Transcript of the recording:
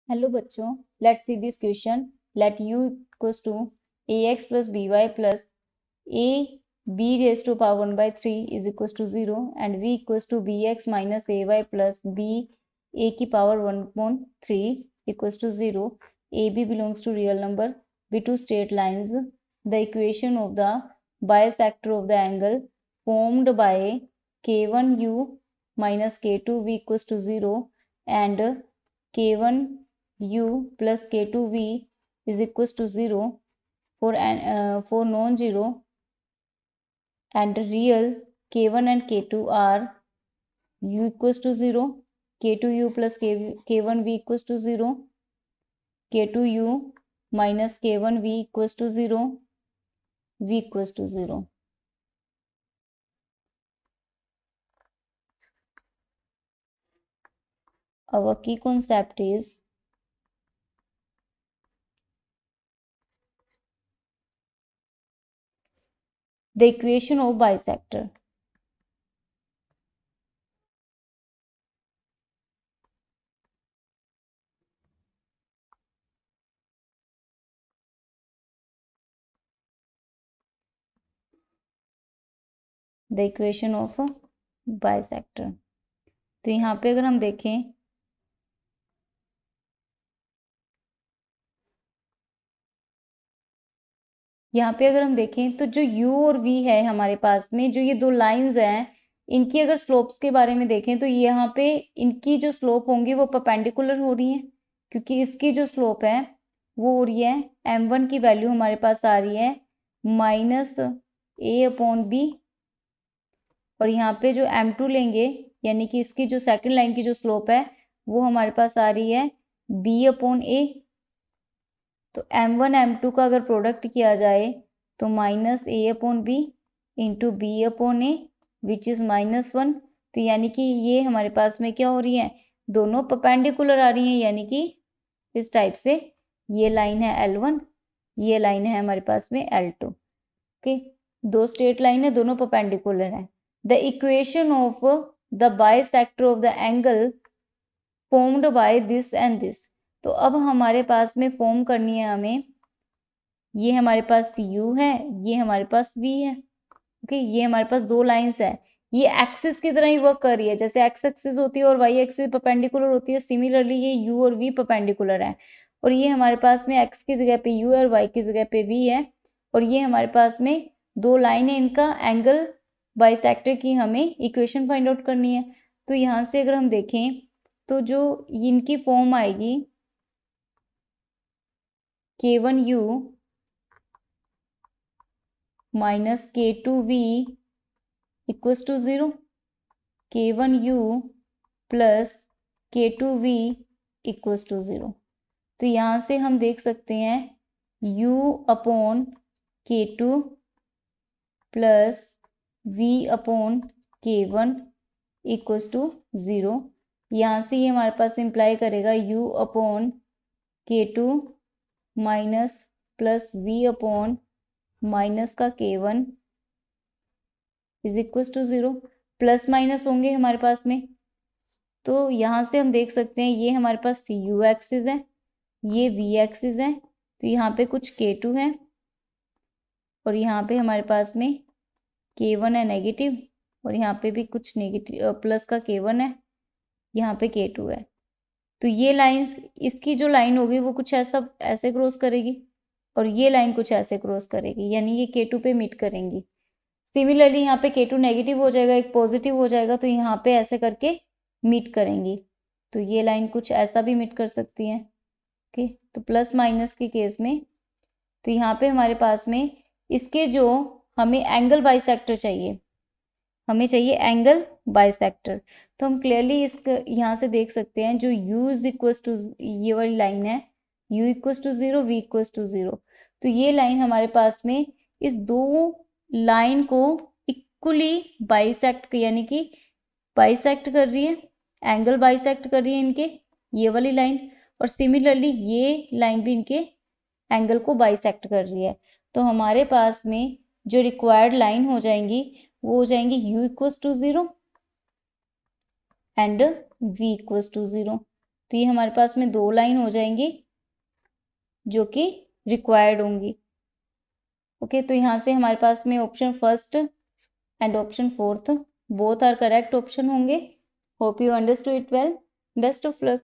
Hello बच्चों, let's see this question. Let u equals to ax plus by plus a b raised to power 1 by 3 is equals to 0 and v equals to bx minus ay plus b a की power 1/3 equals to 0. ab belongs to real number. b two straight lines. The equation of the bisector of the angle formed by k1u minus k2v equals to 0 and k1 u plus k2v is equals to 0 for non-zero and real k1 and k2 are u equals to 0, k2u plus k1v equals to 0, k2u minus k1v equals to 0, v equals to 0. Our key concept is the equation of bisector. The equation of a bisector. तो यहाँ पे अगर हम देखें यहाँ पे अगर हम देखें तो जो u और v है हमारे पास में, जो ये दो लाइंस हैं, इनकी अगर स्लोप्स के बारे में देखें तो यहाँ पे इनकी जो स्लोप होंगी वो परपेंडिकुलर हो रही है, क्योंकि इसकी जो स्लोप है वो हो रही है m1 की वैल्यू हमारे पास आ रही है -a/b, और यहाँ पे जो m2 लेंगे यानी कि इसकी जो सेकंड लाइन की जो स्लोप है वो हमारे पास आ रही है b/a. तो m1 m2 का अगर प्रोडक्ट किया जाए तो -a/b into b/a which is -1. तो यानी कि ये हमारे पास में क्या हो रही है, दोनों परपेंडिकुलर आ रही हैं, यानी कि इस टाइप से ये लाइन है L1, ये लाइन है हमारे पास में L2. ओके, दो स्ट्रेट लाइन है, दोनों परपेंडिकुलर हैं. The equation of the bisector of the angle formed by this and this. तो अब हमारे पास में फॉर्म करनी है हमें, ये हमारे पास u है, ये हमारे पास v है. ओके, ये हमारे पास दो लाइंस है, ये एक्सिस की तरह ही वर्क कर रही है, जैसे एक्स एक्सिस होती है और वाई एक्सिस परपेंडिकुलर होती है, सिमिलरली ये u और v परपेंडिकुलर है. और ये हमारे पास में x की जगह पे u है और y की जगह पे v है, और ये हमारे पास में दो लाइन है, इनका एंगल बाइसेक्टर की हमें इक्वेशन फाइंड आउट करनी है. तो यहाँ से अगर हम देखें तो जो इनकी फॉर्म आएगी k1u minus k2v equals to 0, k1u plus k2v equals to 0. तो यहाँ से हम देख सकते हैं u/k2 plus v/k1 equals to 0. यहाँ से ये हमारे पास इम्प्लाई करेगा u/k2 माइनस प्लस v/माइनस का k1 is equals to 0. Plus minus होंगे हमारे पास में, तो यहाँ से हम देख सकते हैं ये हमारे पास u एक्सिस है, ये v एक्सिस है. तो यहाँ पे कुछ k2 है और यहाँ पे हमारे पास में k1 है नेगेटिव, और यहाँ पे भी कुछ नेगेटिव प्लस का k1 है, यहाँ पे k2 है. तो ये लाइंस, इसकी जो लाइन होगी वो कुछ ऐसा ऐसे क्रॉस करेगी और ये लाइन कुछ ऐसे क्रॉस करेगी, यानी ये k2 पे मीट करेंगी. सिमिलरली यहाँ पे k2 नेगेटिव हो जाएगा, एक पॉजिटिव हो जाएगा, तो यहाँ पे ऐसे करके मीट करेंगी. तो ये लाइन कुछ ऐसा भी मीट कर सकती है. ओके, तो प्लस माइनस के केस में तो यहाँ पे हमारे पास में इसके जो हमें एंगल बाइसेक्टर चाहिए, हमें चाहिए एंगल बाइसेक्टर. तो हम क्लियरली इस यहाँ से देख सकते हैं जो u इज इक्वल्स टू, ये वाली लाइन है u equals to 0, v equals to 0. तो ये लाइन हमारे पास में इस दो लाइन को इक्वली बाइसेक्ट, यानी कि बाइसेक्ट कर रही है, एंगल बाइसेक्ट कर रही है इनके, ये वाली लाइन, और सिमिलरली ये लाइन भी इनके एंगल को बाइसेक्ट कर रही है. तो हमारे पास में जो रिक्वायर्ड लाइन हो जाएंगी वो हो जाएंगी u equals to 0 and v equals to 0. तो ये हमारे पास में 2 लाइन हो जाएंगी जो कि रिक्वायर्ड होंगी। ओके, तो यहाँ से हमारे पास में option first and option fourth both are correct option होंगे। Hope you understood it well. Best of luck.